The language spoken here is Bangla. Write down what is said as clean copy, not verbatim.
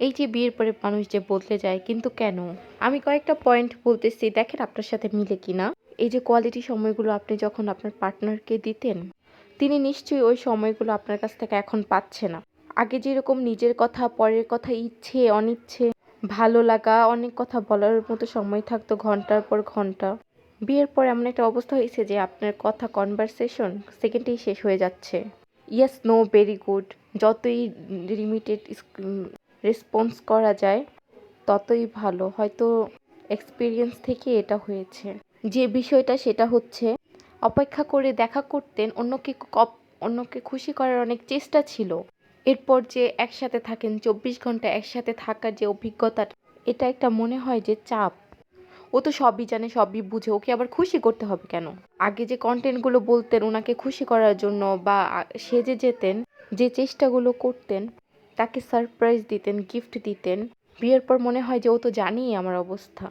এই যে বিয়ের পরে মানুষ যে বদলে যায়, কিন্তু কেন? আমি কয়েকটা পয়েন্ট বলতেছি, দেখেন আপনার সাথে মিলে কিনা। এই যে কোয়ালিটি সময়গুলো আপনি যখন আপনার পার্টনারকে দিতেন, তিনি নিশ্চয়ই ওই সময়গুলো আপনার কাছ থেকে এখন পাচ্ছে না। আগে যেরকম নিজের কথা, পরের কথা, ইচ্ছে অনিচ্ছে, ভালো লাগা, অনেক কথা বলার মতো সময় থাকতো ঘন্টার পর ঘন্টা। বিয়ের পর এমন একটা অবস্থা হয়েছে যে আপনার কথা কনভারসেশন সেকেন্ডেই শেষ হয়ে যাচ্ছে। ইয়েস, নো, ভেরি গুড, যতই লিমিটেড রেসপন্স করা যায় ততই ভালো। হয়তো এক্সপিরিয়েন্স থেকে এটা হয়েছে। যে বিষয়টা সেটা হচ্ছে, অপেক্ষা করে দেখা করতেন, অন্যকে খুশি করার অনেক চেষ্টা ছিল। এরপর যে একসাথে থাকেন 24 ঘন্টা একসাথে থাকার যে অভিজ্ঞতাটা, এটা একটা মনে হয় যে চাপ। ও তো সবই জানে, সবই বুঝে, ওকে আবার খুশি করতে হবে কেন? আগে যে কন্টেন্টগুলো বলতেন ওনাকে খুশি করার জন্য, বা সেজে যেতেন, যে চেষ্টাগুলো করতেন, তাকে সারপ্রাইজ দিতেন, গিফট দিতেন, বিয়ের পর মনে হয় যে ও তো জানেই আমার অবস্থা।